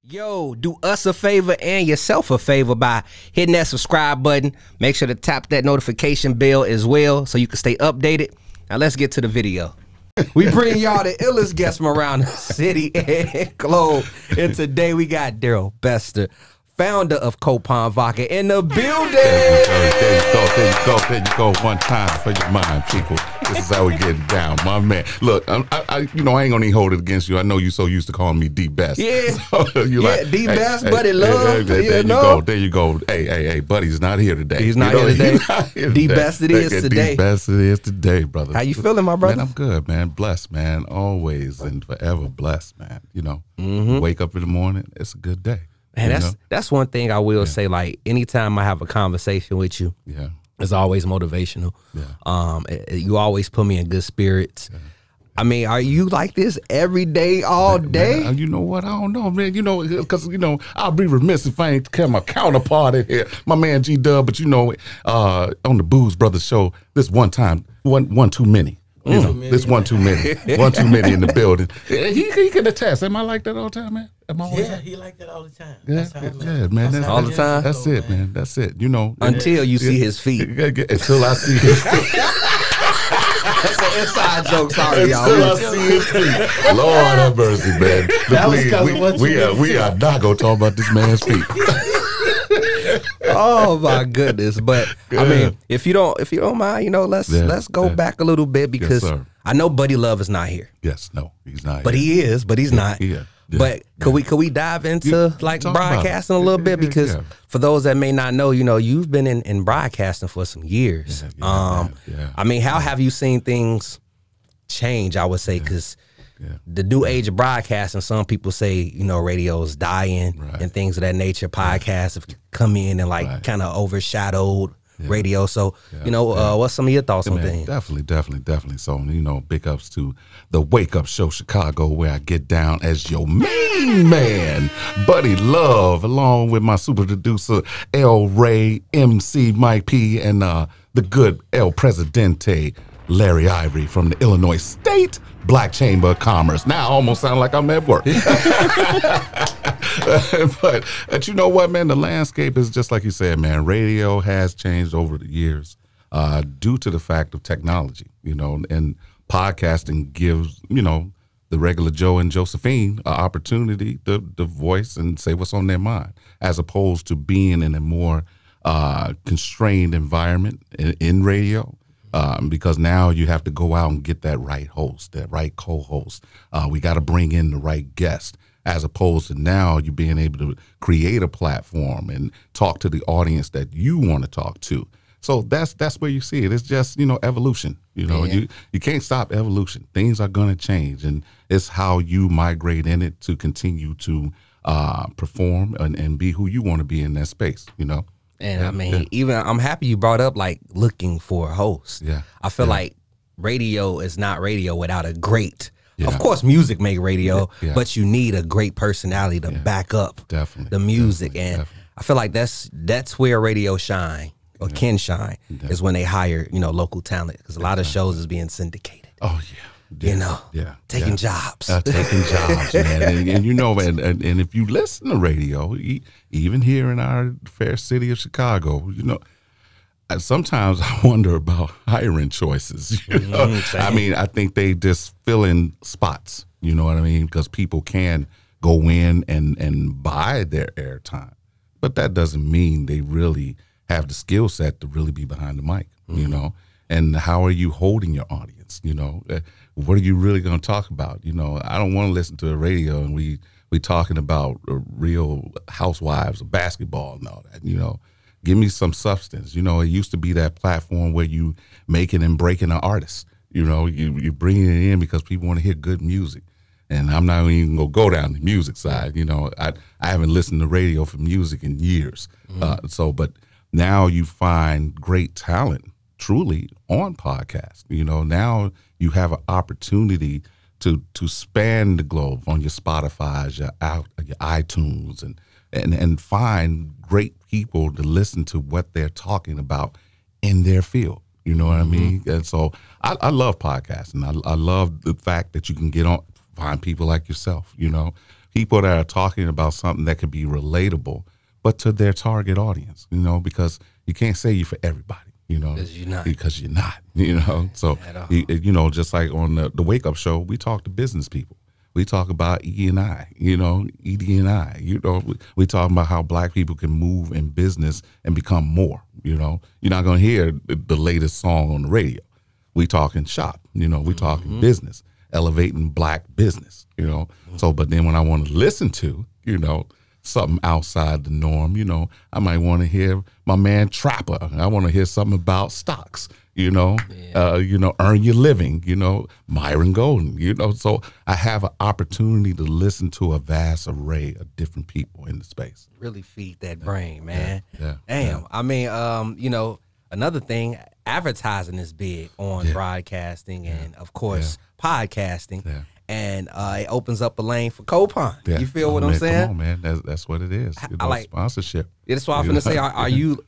Yo, do us a favor and yourself a favor by hitting that subscribe button. Make sure to tap that notification bell as well so you can stay updated. Now let's get to the video. We bring y'all the illest guests from around the city and globe. And today we got Darrell Bester, founder of Copajn Vodka, in the building. There you go. One time for your mind, people. This is how we get down, my man. Look, I ain't gonna even hold it against you. I know you so used to calling me D Best. Yeah, so you like, D Best, buddy, love. There you go. Hey, buddy's not here today. He's not here today. D Best it is today. D Best it is today, brother. How you feeling, my brother? Man, I'm good, man. Blessed, man. Always and forever blessed, man. You know, wake up in the morning, it's a good day. And that's one thing I will say. Like anytime I have a conversation with you, it's always motivational. You always put me in good spirits. I mean, are you like this every day, all day? Man, you know what? I don't know, man. You know, because I'll be remiss if I ain't have my counterpart in here, my man G Dub. But on the Booze Brothers show, this one time, one too many. You know, this one too many. One too many in the building. He can attest. Am I like that all the time, man? Am I always he like that all the time. Yeah, man. That's all the time. That's it, man. That's it. You know, until you see his feet. Until I see his feet. That's an inside joke. Sorry, y'all. Until I see his feet. Lord have mercy, man. Please, we are not gonna talk about this man's feet. Oh my goodness! But I mean, if you don't mind, let's go back a little bit because I know Buddy Love is not here. Yes, no, he's not. But he is, but he's not. Yeah. But could we dive into like broadcasting a little bit because for those that may not know, you've been in broadcasting for some years. I mean, how have you seen things change? I would say because. The new age of broadcasting, some people say, radio is dying and things of that nature. Podcasts have come in and kind of overshadowed radio. So, what's some of your thoughts on things? Definitely. So, big ups to the Wake Up Show Chicago, where I get down as your main man, Buddy Love, along with my super producer, L. Ray, MC Mike P, and the good El Presidente, Larry Ivory from the Illinois State Black Chamber of Commerce. Now I almost sound like I'm at work. But you know what, man? The landscape is just like you said, man. Radio has changed over the years due to the fact of technology, and podcasting gives, the regular Joe and Josephine an opportunity to voice and say what's on their mind, as opposed to being in a more constrained environment in radio. Because now you have to go out and get that right host, that right co-host. We got to bring in the right guest, as opposed to now you being able to create a platform and talk to the audience that you want to talk to. So that's where you see it. It's just, evolution. You can't stop evolution. Things are going to change, and it's how you migrate in it to continue to perform and be who you want to be in that space, And I mean, even I'm happy you brought up looking for a host. Yeah, I feel like radio is not radio without a great. Of course, music make radio, but you need a great personality to back up the music. And I feel like that's where radio shine or can shine is when they hire local talent, because a lot of shows is being syndicated. Oh yeah. Taking jobs. Taking jobs, man. And if you listen to radio, even here in our fair city of Chicago, sometimes I wonder about hiring choices. I mean, I think they just fill in spots, you know what I mean? Because people can go in and buy their airtime. But that doesn't mean they really have the skill set to really be behind the mic, And how are you holding your audience, What are you really going to talk about? I don't want to listen to the radio and we talking about real housewives of basketball and all that, Give me some substance. It used to be that platform where you making and breaking an artist. You bringing it in because people want to hear good music. And I'm not even going to go down the music side. I haven't listened to radio for music in years. But now you find great talent truly on podcasts. Now you have an opportunity to span the globe on your Spotify's, your iTunes, and find great people to listen to what they're talking about in their field. You know what I mean? And so I love podcasting. I love the fact that you can get on, find people like yourself, people that are talking about something that could be relatable, but to their target audience, because you can't say you for everybody, because you're not, So, just like on the Wake Up Show, we talk to business people. We talk about E&I, ED&I, we talk about how Black people can move in business and become more, You're not going to hear the latest song on the radio. We talking shop, we talking business, elevating Black business, So, but then when I want to listen to, something outside the norm, I might want to hear my man Trapper. I want to hear something about stocks, earn your living, Myron Golden, So I have an opportunity to listen to a vast array of different people in the space. Really feed that brain, man. Yeah. Damn. I mean, another thing, advertising is big on broadcasting and, of course, podcasting. Yeah. And it opens up a lane for Copajn. Yeah. You feel what I'm saying? Come on, man. That's what it is. I like sponsorship. That's what I'm going to say. Are you,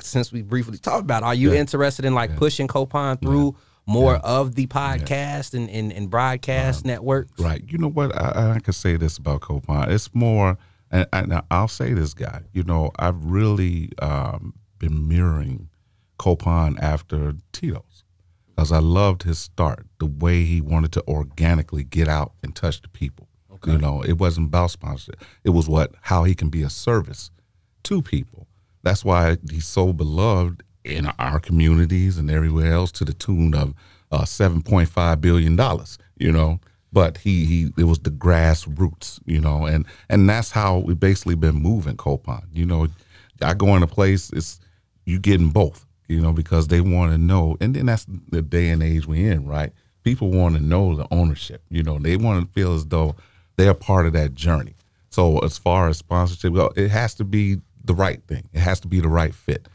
since we briefly talked about it, are you interested in pushing Copajn through more of the podcast and broadcast networks? Right. You know what? I can say this about Copajn. It's more, and I'll say this, guy. I've really been mirroring Copajn after Tito's. Because I loved his start, the way he wanted to organically get out and touch the people. Okay. It wasn't about sponsorship. It was how he can be a service to people. That's why he's so beloved in our communities and everywhere else, to the tune of $7.5 billion, But it was the grassroots, and that's how we've basically been moving Copajn. I go in a place, you getting both. Because they want to know, and then that's the day and age we're in, right? People want to know the ownership. They want to feel as though they're part of that journey. So as far as sponsorship, it has to be the right thing. It has to be the right fit.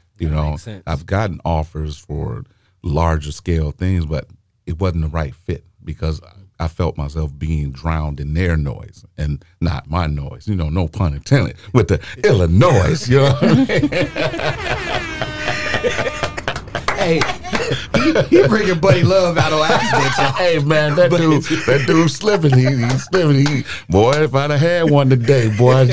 I've gotten offers for larger scale things, but it wasn't the right fit because I felt myself being drowned in their noise and not my noise. No pun intended, with the iLLANOiZE. Hey, he bringing Buddy Love out on accident, y'all. Hey, man, that dude slipping. He's slipping. Boy, if I'd have had one today, boy,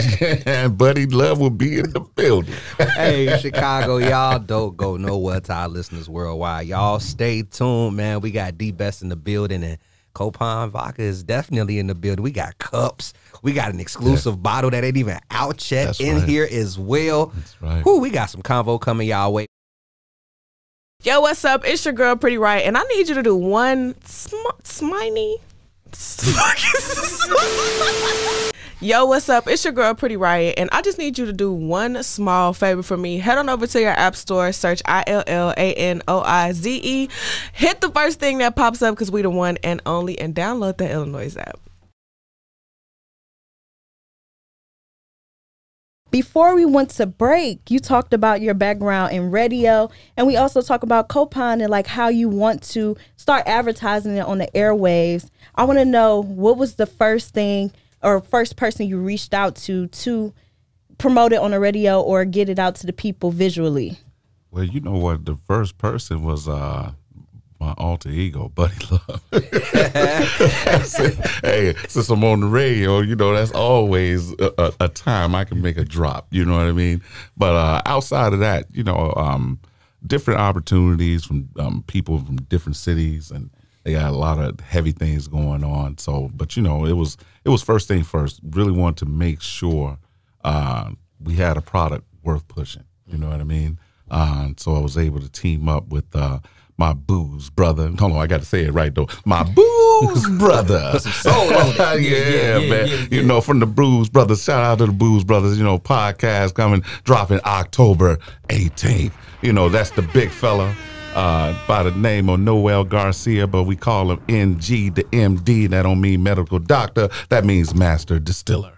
Buddy Love would be in the building. Hey, Chicago, y'all don't go nowhere to our listeners worldwide. Y'all stay tuned, man. We got D Best in the building, and Copajn Vodka is definitely in the building. We got cups. We got an exclusive bottle that ain't even out yet here as well. That's right. Whew, we got some convo coming y'all way. Yo, what's up? It's your girl, Pretty Right, and I need you to do one sminy. Yo, what's up? It's your girl, Pretty Right, and I just need you to do one small favor for me. Head on over to your app store, search iLLANOiZE. Hit the first thing that pops up because we the one and only, and download the iLLANOiZE app. Before we went to break, you talked about your background in radio, and we also talk about Copajn and how you want to start advertising it on the airwaves. I want to know, what was the first thing or first person you reached out to promote it on the radio or get it out to the people visually? Well, you know what? The first person was my alter ego, Buddy Love. Hey, since I'm on the radio, that's always a time I can make a drop. You know what I mean? But outside of that, different opportunities from people from different cities, and they got a lot of heavy things going on. So, but it was first thing first. Really wanted to make sure we had a product worth pushing. You know what I mean? So I was able to team up with my booze brother. Hold on, I got to say it right though. My booze brother. Yeah, man. From the Booze Brothers. Shout out to the Booze Brothers. Podcast dropping October 18th. That's the big fella by the name of Noel Garcia, but we call him NG, the MD. That don't mean medical doctor. That means master distiller.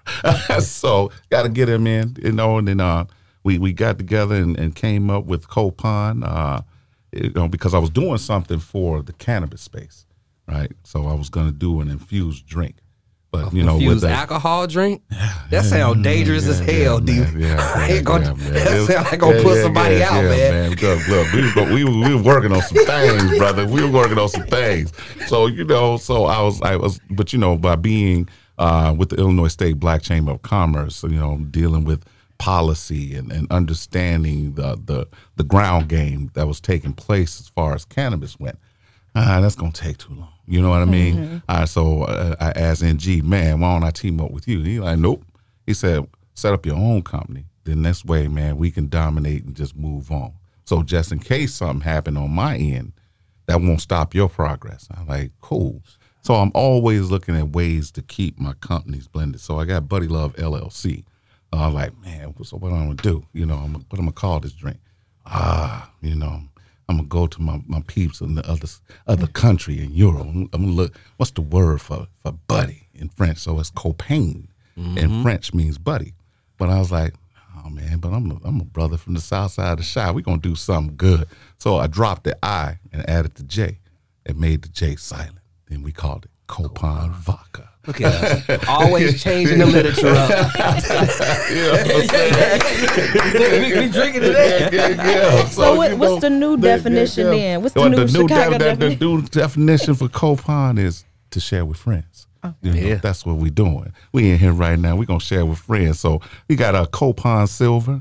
So got to get him in. And then we got together and came up with Copajn. Because I was doing something for the cannabis space, right? So I was going to do an infused drink. But, infused alcohol drink? That sounds dangerous as hell, dude. That sounds like going to put somebody out, man. Look, we were working on some things, brother. We were working on some things. So, so I was, but, by being with the Illinois State Black Chamber of Commerce, dealing with policy and understanding the ground game that was taking place as far as cannabis went. That's going to take too long. You know what I mean? So I asked NG, man, why don't I team up with you? He's like, nope. He said, set up your own company. Then this way, man, we can dominate and just move on. So just in case something happened on my end, that won't stop your progress. I'm like, cool. So I'm always looking at ways to keep my companies blended. So I got Buddy Love LLC. I'm like, man, so what am I going to do? What am I going to call this drink? I'm going to go to my peeps in the other country in Europe. I'm going to look, what's the word for buddy in French? So it's Copajn. And French means buddy. But I was like, oh, man, but I'm a brother from the south side of the Chi. We're going to do something good. So I dropped the I and added the J and made the J silent. Then we called it Copajn Vodka. Look at us. Always changing the literature up. We drinking today. Yeah. So what's the new definition then? What's the new Chicago definition? The new definition for Copajn is to share with friends. That's what we're doing. We in here right now. We're gonna share with friends. So we got a Copajn Silver.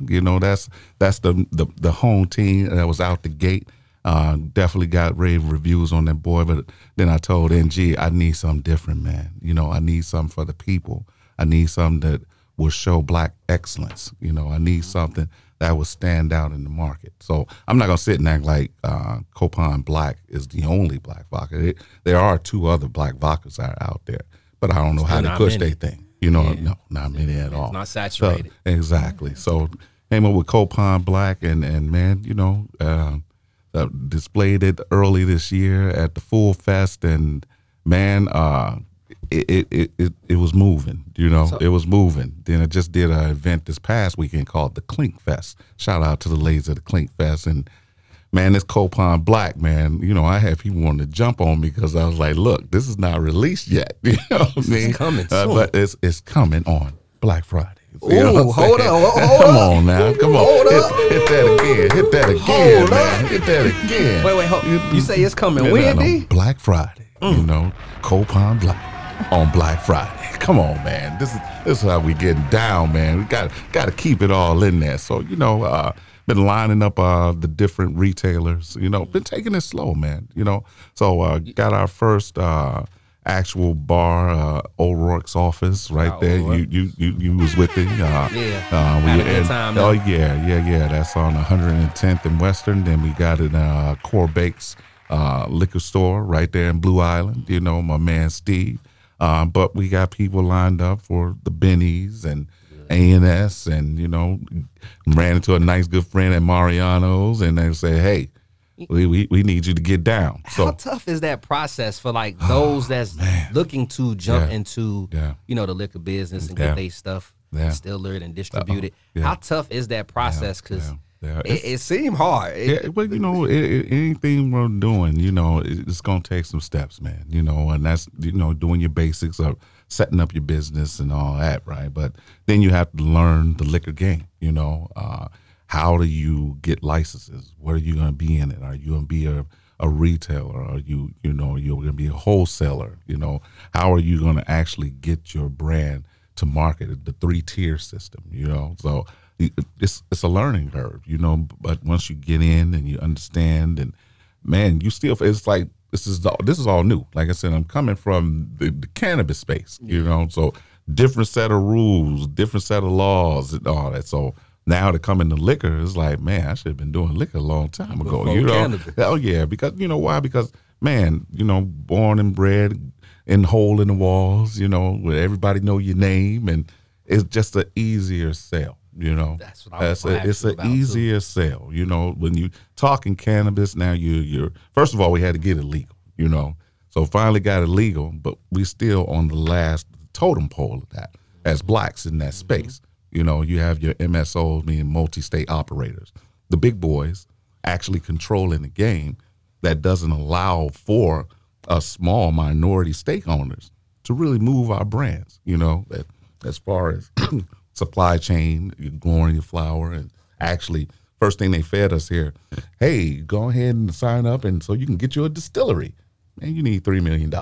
That's the home team that was out the gate. Definitely got rave reviews on that boy. But then I told NG, I need something different, man. I need something for the people. I need something that will show Black excellence. I need something that will stand out in the market. So I'm not gonna sit and act like Copajn Black is the only Black vodka. There are 2 other Black vodkas that are out there, but I don't know how to push their thing. No, not many at all. It's not saturated. So, exactly. So came up with Copajn Black, and man, displayed it early this year at the Full Fest, and man, it was moving. It was moving. Then I just did an event this past weekend called the Clink Fest. Shout out to the ladies at the Clink Fest, and man, this Copajn Black, man, I had people wanting to jump on me because I was like, look, this is not released yet. You know what I mean? It's coming soon. But it's coming on Black Friday. Ooh, hold on. Come on now. Come on. Hit that again. Hit that again, man. Hit that again. Wait, hold. You say it's coming when, D? Black Friday. Copajn Black on Black Friday. Come on, man. This is how we getting down, man. We got to keep it all in there. So, been lining up the different retailers, been taking it slow, man. So got our first actual bar, O'Rourke's office right there. You was with it. Had a good time. Oh yeah. That's on 110th and Western. Then we got it Core Bakes liquor store right there in Blue Island. My man Steve. But we got people lined up for the Bennies and A&S, and ran into a nice good friend at Mariano's, and they say, hey, we need you to get down. So how tough is that process for those that's looking to jump into the liquor business and get their stuff distilled and distributed? How tough is that process? Because it seemed hard. But anything we're doing, it's gonna take some steps, man. And that's doing your basics of setting up your business and all that, right? But then you have to learn the liquor game. How do you get licenses? What are you going to be in it? Are you going to be a retailer? Are you're going to be a wholesaler? How are you going to actually get your brand to market? The 3-tier system, So it's a learning curve, But once you get in and you understand, and man, you still, it's like this is all new. Like I said, I'm coming from the cannabis space, So different set of rules, different set of laws, and all that. So now to come into liquor is like, man, I should have been doing liquor a long time ago. Oh yeah, because why? Because man, born and bred in hole in the walls, where everybody know your name, and it's just an easier sell. That's what I was it's an easier sell. When you talking cannabis now, you're first of all, we had to get it legal. So finally got it legal, but we still on the last totem pole of that as Blacks in that space. You have your MSOs, meaning multi-state operators, the big boys actually controlling the game that doesn't allow for us small minority stake owners to really move our brands, as far as supply chain, growing your flower, and actually first thing they fed us here, hey, go ahead and sign up and so you can get you a distillery. Man, you need $3 million.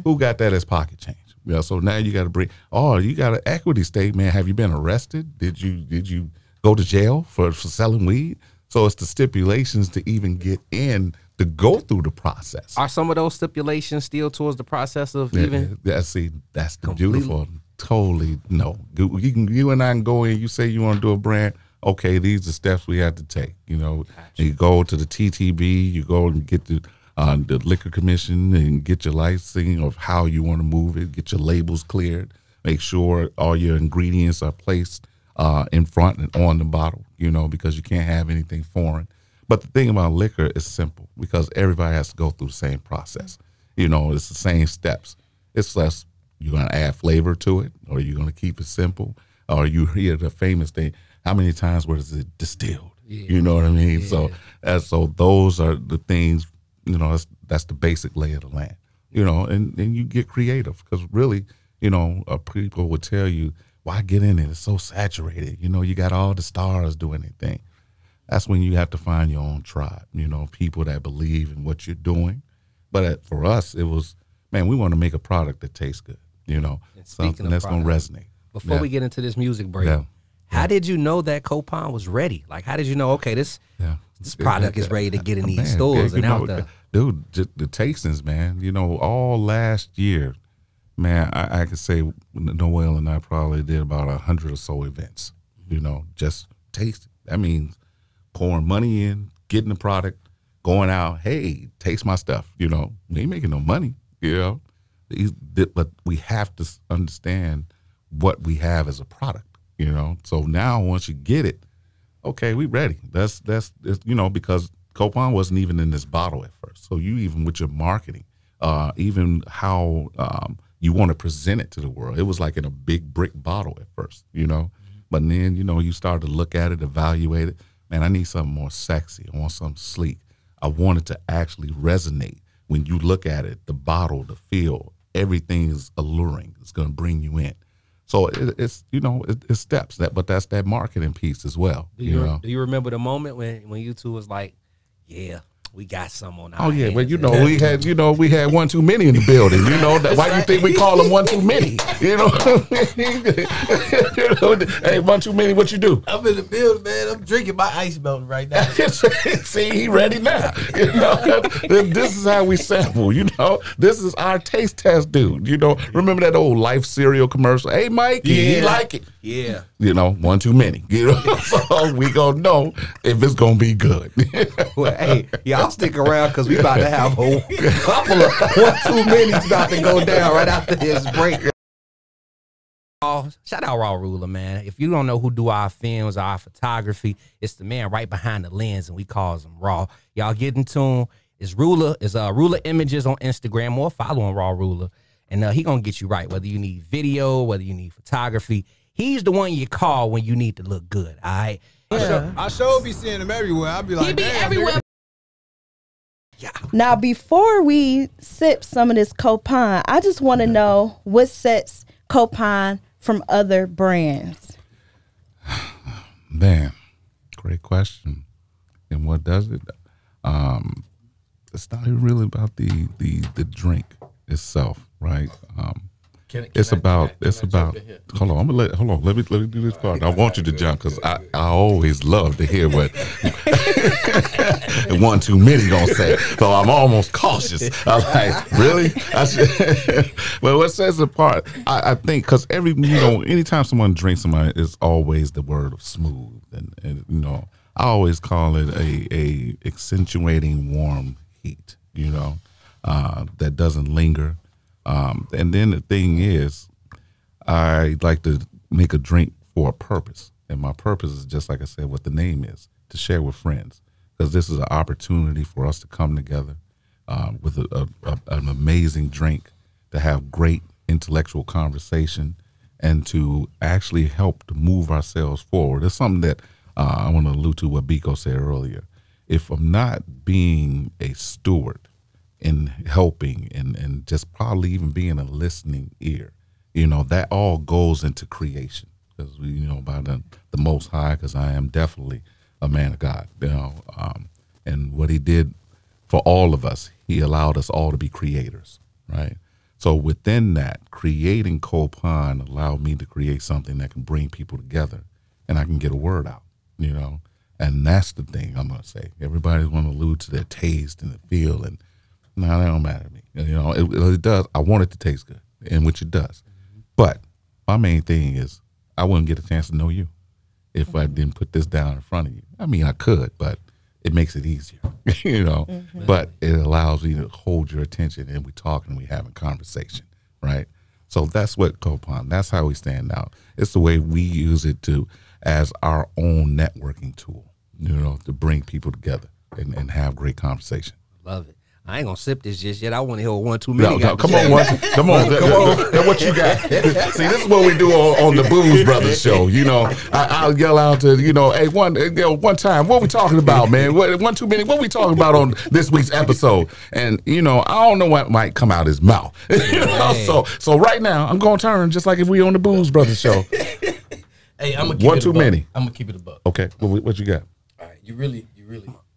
Who got that as pocket change? Yeah, so now you got to bring. Oh, you got an equity statement. Have you been arrested? Did you go to jail for selling weed? So it's the stipulations to even get in to go through the process. Are some of those stipulations still towards the process of even? Yeah, see, that's the beautiful. Totally no. You and I can go in. You say you want to do a brand. Okay, these are steps we have to take. You know, you go to the TTB. You go and get the Liquor Commission and get your licensing of how you want to move it. Get your labels cleared. Make sure all your ingredients are placed in front and on the bottle. You know, because you can't have anything foreign. But the thing about liquor is simple because everybody has to go through the same process. You know, it's the same steps. It's less you're going to add flavor to it, or you're going to keep it simple, or you hear the famous thing, how many times was it distilled? Yeah. You know what I mean? Yeah. So those are the things, you know, that's the basic lay of the land, you know, and you get creative because really, you know, people would tell you, why get in it? It's so saturated. You know, you got all the stars doing their thing. That's when you have to find your own tribe, you know, people that believe in what you're doing. But for us, it was, man, we want to make a product that tastes good, you know, something that's going to resonate. Before we get into this music break, how did you know that Copajn was ready? Like, how did you know, okay, this product is ready to get in these stores and out there? Dude, the tastings, man, you know, all last year, man, I could say Noel and I probably did about 100 or so events, you know, just tasting. That means pouring money in, getting the product, going out, hey, taste my stuff, you know. We ain't making no money, you know. But we have to understand what we have as a product, you know. So now once you get it, okay, we ready. That's you know, because Copajn wasn't even in this bottle at first. So you even with your marketing, even how you want to present it to the world, it was like in a big brick bottle at first, you know. But then, you know, you start to look at it, evaluate it. Man, I need something more sexy. I want something sleek. I want it to actually resonate. When you look at it, the bottle, the feel, everything is alluring. It's going to bring you in. So it's, you know, it's steps, but that's that marketing piece as well. Do you remember the moment when you two was like, yeah, we got some on our hands? Yeah, well, you know, we had one too many in the building. You know, why you think we call them one too many? You know, hey, one too many. What you do? I'm in the building, man. I'm drinking my ice melting right now. See, he ready now. You know, this is how we sample. You know, this is our taste test, dude. You know, remember that old Life cereal commercial? Hey, Mike, you like it? Yeah. You know, one too many. You know, so we gonna know if it's gonna be good. Well, hey, y'all stick around because we about to have a couple of one too many's about to go down right after this break. Shout out Raw Ruler, man. If you don't know who do our films, our photography, it's the man right behind the lens, and we calls him Raw. Y'all get in tune. It's Ruler Images on Instagram, or follow on Raw Ruler, and he gonna get you right. Whether you need video, whether you need photography, he's the one you call when you need to look good. All right. Yeah. I sure be seeing him everywhere. I'll be like, he be everywhere. Yeah. Now, before we sip some of this Copajn, I just want to know what sets Copajn from other brands. Man, great question. And what does it? It's not even really about the drink itself, right? It's about. Hold on, let me do this part. I want you to jump because I always love to hear what one too many gonna say. So I'm almost cautious. I'm like, really? Well, what sets it apart? I think because anytime someone drinks somebody, it's always the word of smooth, and you know, I always call it a accentuating warm heat. You know, that doesn't linger. And then the thing is, I like to make a drink for a purpose. And my purpose is just like I said, what the name is, to share with friends. Because this is an opportunity for us to come together with an amazing drink, to have great intellectual conversation, and to actually help to move ourselves forward. It's something that I want to allude to what Biko said earlier. If I'm not being a steward in helping and just probably even being a listening ear, you know, that all goes into creation. Because we, you know, by the Most High, because I am definitely a man of God, you know, and what he did for all of us, he allowed us all to be creators, right? So within that, creating Copajn allowed me to create something that can bring people together, and I can get a word out, you know. And that's the thing I'm gonna say. Everybody's gonna allude to their taste and the feel, and no, that don't matter to me. You know, it does. I want it to taste good, and which it does. But my main thing is I wouldn't get a chance to know you if I didn't put this down in front of you. I mean, I could, but it makes it easier, you know. But it allows you to hold your attention, and we talking and we having conversation, right? So that's what Copajn. That's how we stand out. It's the way we use it as our own networking tool, you know, to bring people together and have great conversation. Love it. I ain't gonna sip this just yet. I want to hear one too many. No, come on, come on. What you got? See, this is what we do on the Booze Brothers show. You know, I'll yell out to, you know, hey, one time, what we talking about, man? One too many. What we talking about on this week's episode? And you know, I don't know what might come out his mouth. You know, so right now, I'm gonna turn just like if we on the Booze Brothers show. Hey, I'm gonna keep one it too many. I'm gonna keep it a buck. Okay, what you got? All right, you really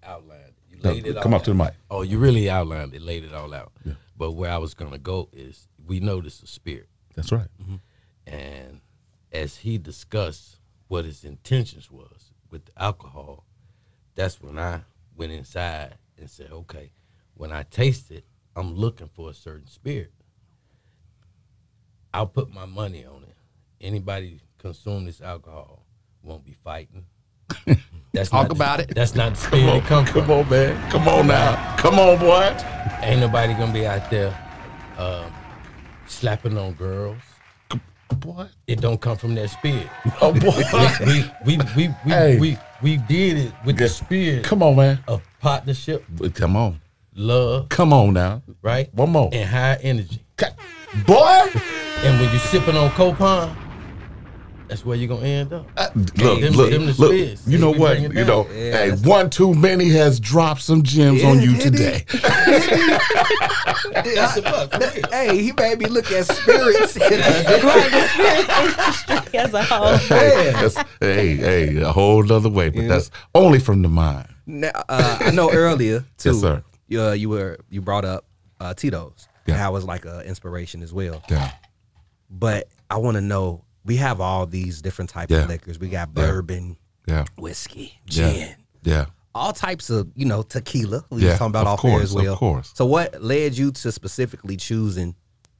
outlined. You laid it all come up out. to the mic. Oh, you really outlined it, laid it all out. Yeah. But where I was gonna go is, we know this is spirit, That's right. and as he discussed what his intentions was with the alcohol, that's when I went inside and said, okay, when I taste it, I'm looking for a certain spirit. I'll put my money on it. Anybody consume this alcohol won't be fighting. That's Talk not about it. That's not the spirit it come from. Come on, man. Come on now. Come on, boy. Ain't nobody gonna be out there slapping on girls. Boy. It don't come from that spirit. Oh, boy. We did it with the spirit Come on, man. of partnership, Come on. love, Come on now. right? One more. And high energy. Boy. And when you're sipping on Copajn, that's where you're gonna end up. Look, them look. the spirits. You know We what? bring it You down. know, hey, one too many has dropped some gems on you today. That's a buck. For real. Hey, he made me look at spirits. As a whole. Hey, a whole nother way, but that's only from the mind. Now, I know earlier too. Yes, sir. You brought up Tito's. Yeah. That was like an inspiration as well. Yeah. But I want to know. We have all these different types of liquors. We got bourbon, whiskey, gin, all types of tequila. We was talking about off here as well. Of course. So what led you to specifically choosing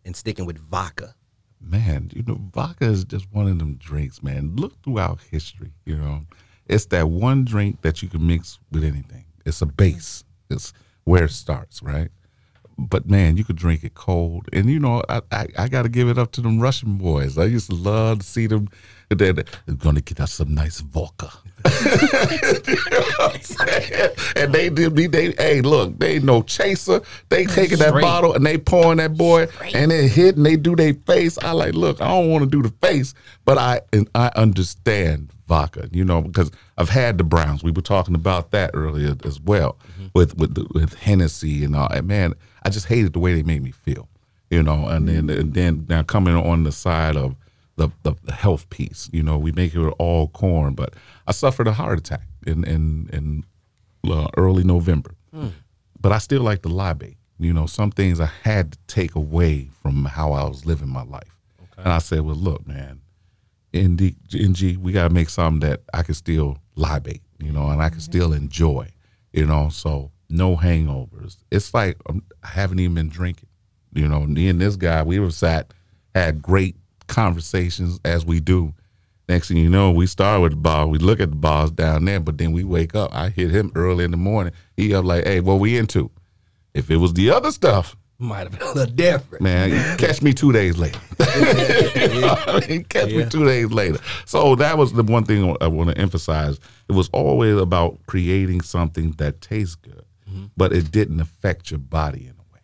and sticking with vodka? Man, vodka is just one of them drinks, man. Look throughout history, it's that one drink that you can mix with anything. It's a base. It's where it starts, right? But man, you could drink it cold, and I got to give it up to them Russian boys. I used to love to see them. They're gonna get us some nice vodka, and they hey, look, they ain't no chaser. They taking that bottle and they pouring that boy, and they hit and they do their face. I like, look, I don't want to do the face, but I understand vodka, because I've had the Browns. We were talking about that earlier as well, with Hennessy and all. And man, I just hated the way they made me feel, And then now coming on the side of the health piece, we make it all corn, but I suffered a heart attack in early November, but I still like the latte. Some things I had to take away from how I was living my life, and I said, well, look, man. NG, we gotta make something that I can still libate, and I can still enjoy, so no hangovers. It's like I haven't even been drinking, me and this guy, we had great conversations as we do. Next thing you know, we start with the bar, we look at the bars down there, but then we wake up, I hit him early in the morning, he up like, hey, what we into? If it was the other stuff, might have been a little different. Man, catch me 2 days later. Catch me 2 days later. So that was the one thing I want to emphasize. It was always about creating something that tastes good, but it didn't affect your body in a way,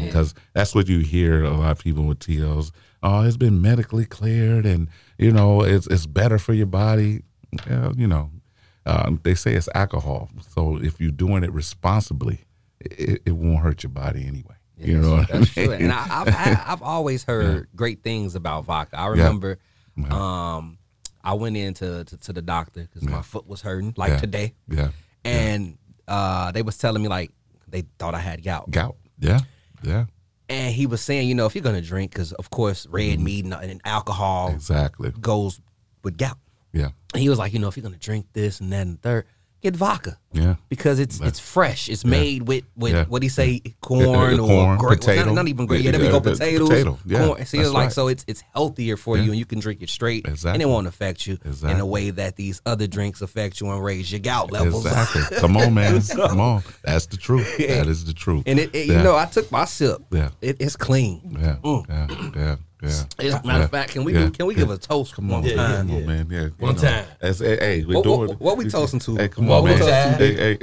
because that's what you hear a lot of people with TOs. Oh, it's been medically cleared and, it's better for your body. They say it's alcohol. So if you're doing it responsibly, it won't hurt your body anyway. That's true. And I've always heard great things about vodka. I remember I went into the doctor because my foot was hurting today. Yeah. And they was telling me like they thought I had gout. Gout. Yeah. Yeah. And he was saying, you know, if you're gonna drink, because of course red meat and alcohol exactly goes with gout. Yeah. And he was like, you know, if you're gonna drink this and that and the third, get vodka. Yeah. Because it's fresh. It's made with what he say, corn or potato. not even grape. Yeah, there we go, potatoes. Potato. Yeah. Corn. See, it's like so it's healthier for you, and you can drink it straight, and it won't affect you in a way that these other drinks affect you and raise your gout levels. Exactly. Come on, man. Come on. That's the truth. That is the truth. And you know, I took my sip. Yeah. It's clean. Yeah. Yeah. As a matter of fact, can we give a toast one time? Come on, man. Yeah. One time. Hey, we're doing it. What we toasting to? Hey, come on, man. Hey.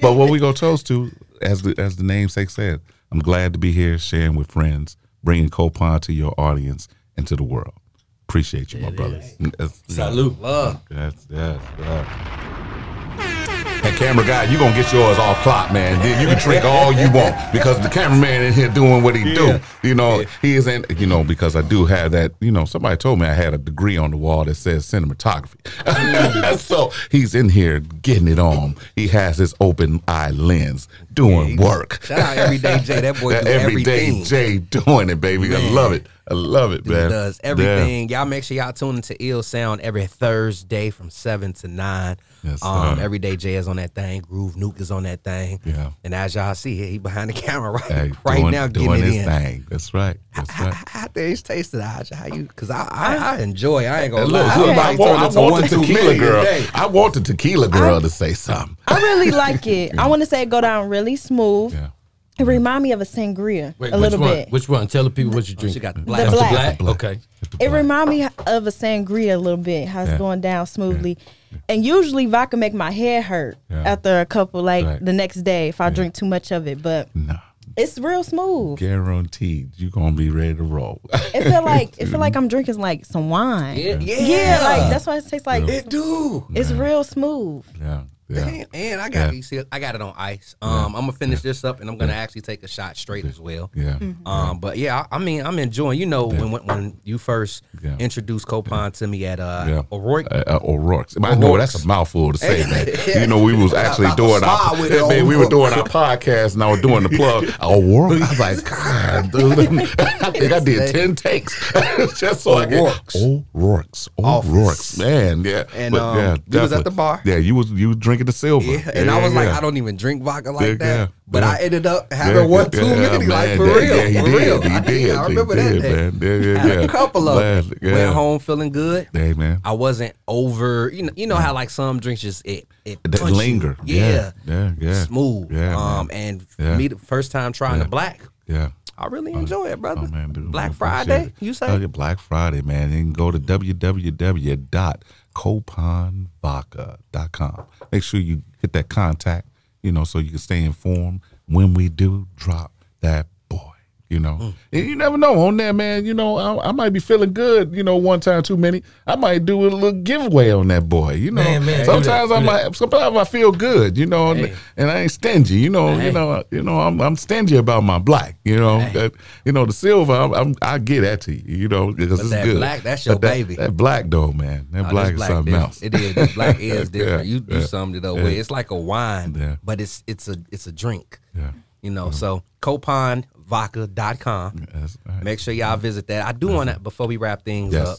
But what we gonna toast to, as the namesake said, I'm glad to be here sharing with friends, bringing Copajn to your audience and to the world. Appreciate you, my brother. Salute. Love. Yes. Hey, camera guy, you gonna get yours off clock, man. You can drink all you want because the cameraman in here doing what he do. You know, he is in. You know, because I do have that. You know, somebody told me I had a degree on the wall that says cinematography. So he's in here getting it on. He has his open eye lens, doing work. Shout out Everyday J. That boy do Everyday everything. J doing it, baby. Man. I love it. I love it, man. He does everything. Y'all make sure y'all tune into Ill Sound every Thursday from 7 to 9. Yes, Everyday J is on that thing. Groove Nuke is on that thing. Yeah. And as y'all see, he behind the camera doing, now, doing getting it his in. thing. That's right. How things tasted, Aja? How you? Because I enjoy. I ain't gonna Look, lie. I want the tequila girl. I want the tequila girl to say something. I really like it. I want to say it go down really smooth. Yeah. It remind me of a sangria a little bit. Which one? Tell the people what you drink. She got the The black. black. Okay. It remind me of a sangria a little bit, how it's going down smoothly. And usually vodka make my head hurt after a couple, the next day if I drink too much of it. But No. it's real smooth. Guaranteed, you're gonna be ready to roll. It feel like I'm drinking like some wine. Yeah. Like that's why it tastes like It do. it's real smooth. Yeah. And I got you see, I got it on ice. I'm gonna finish this up, and I'm gonna actually take a shot straight as well. Yeah. But yeah, I mean, I'm enjoying. You know, when you first introduced Copajn to me at O'Rourke. O'Rourke's. I know that's a mouthful to say, man. You know, we was actually doing we were doing our podcast, and I was doing the plug. O'Rourke. I was like, God, dude, I think I did 10 takes just so I get O'Rourke's, man. Yeah. And you was at the bar. Yeah, you was drinking the silver. Yeah, and I was like, I don't even drink vodka like that. But I ended up having one too many, like for real. Yeah, for real. He did. I remember that day. Man. Had a couple of them. Went home feeling good. Hey, man. I wasn't over. You know how like some drinks just it linger. Yeah. Yeah, Smooth. man. And for me, the first time trying the black. Yeah. I really enjoy it, brother. Oh, man, dude, Black Friday, you say? Black Friday, man. You can go to www.copajnvodka.com. Make sure you hit that contact, so you can stay informed when we do drop that boy, And you never know on there, man. I might be feeling good, one time too many. I might do a little giveaway on that boy, Man, sometimes sometimes I feel good, and I ain't stingy, I'm stingy about my black, the silver, I get that to you, because it's that good. Black, that's your baby. That black though, man. That black is something else. It is. The black is different. You do something though. It's like a wine, but it's a drink. Yeah. So CopajnVodka.com. Yes, right. Make sure y'all visit that. I do want to, before we wrap things up.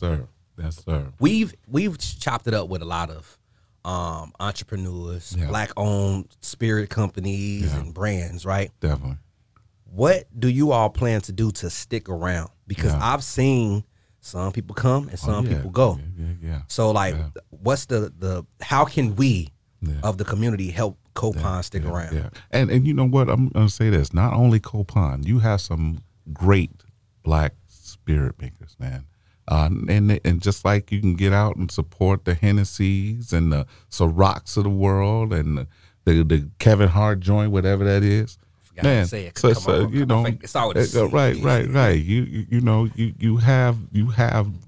Yes, sir. We've chopped it up with a lot of entrepreneurs, black-owned spirit companies and brands, right? Definitely. What do you all plan to do to stick around? Because I've seen some people come and some people go. Yeah. So what's the how can we of the community help Copajn stick around? Yeah. And you know what? I'm going to say this. Not only Copajn, you have some great black spirit makers, man. And just like you can get out and support the Hennessy's and the Cirocs of the world and the Kevin Hart joint, whatever that is. Man, right. You have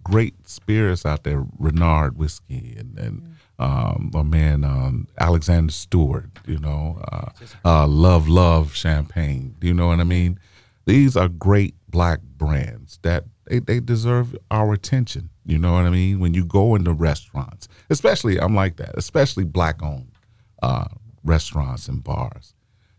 great spirits out there. Renard whiskey and my man Alexander Stewart. Love champagne. You know what I mean? These are great black brands that they deserve our attention. You know what I mean? When you go into restaurants, especially I'm like that, especially black owned restaurants and bars.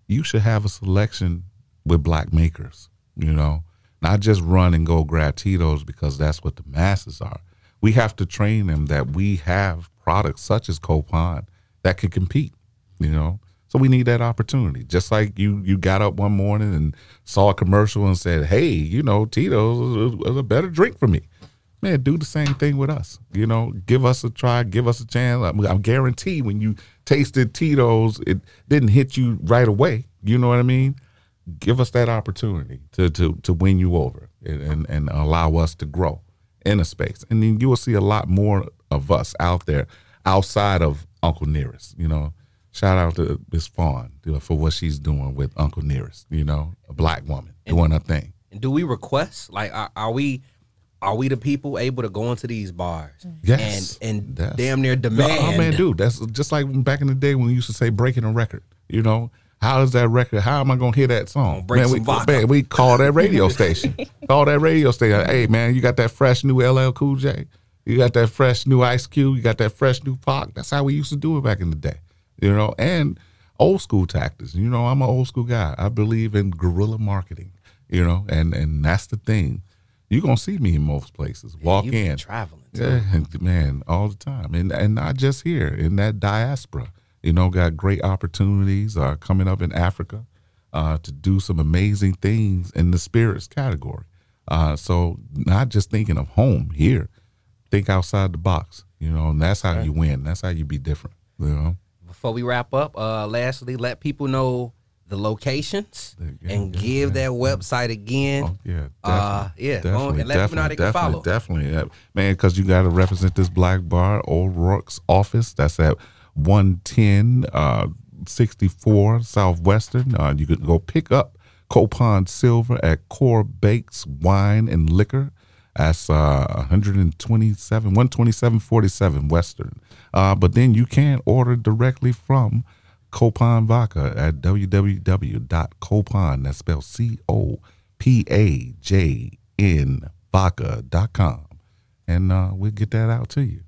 You should have a selection with black makers, you know, not just run and go grab Tito's because that's what the masses are. We have to train them that we have products such as Copajn that can compete, you know. So we need that opportunity. Just like you got up one morning and saw a commercial and said, hey, you know, Tito's is a better drink for me. Man, do the same thing with us. You know, give us a try, give us a chance. I'm guarantee when you tasted Tito's, it didn't hit you right away. You know what I mean? Give us that opportunity to win you over and allow us to grow in a space. And then you will see a lot more of us out there outside of Uncle Nearest. You know, shout out to Miss Fawn for what she's doing with Uncle Nearest, you know, a black woman doing her thing. And do we request, like, are we the people able to go into these bars yes, and damn near demand? Oh, man, dude, that's just like back in the day when we used to say breaking a record, you know. How is that record? How am I going to hear that song? We call that radio station. Call that radio station. Hey, man, you got that fresh new LL Cool J? You got that fresh new Ice Cube? You got that fresh new Pac? That's how we used to do it back in the day, you know, and old school tactics. You know, I'm an old school guy. I believe in guerrilla marketing, you know, and that's the thing. You're going to see me in most places. Walk in. Traveling. Yeah, man, all the time. And not just here, in that diaspora. You know, got great opportunities coming up in Africa to do some amazing things in the spirits category. So not just thinking of home here, think outside the box, you know, and that's how you win. That's how you be different, you know. Before we wrap up, lastly, let people know the locations and give their website again. Oh, definitely. And let people know how they can follow. Definitely, man, because you got to represent this black bar, Old Rourke's office. That's at 110 64 Southwestern. You can go pick up Copajn Silver at Core Bakes Wine and Liquor. That's 12747 Western. But then you can order directly from Copajn Vodka at www.copajn, that's spelled COPAJN vodka.com. And we'll get that out to you.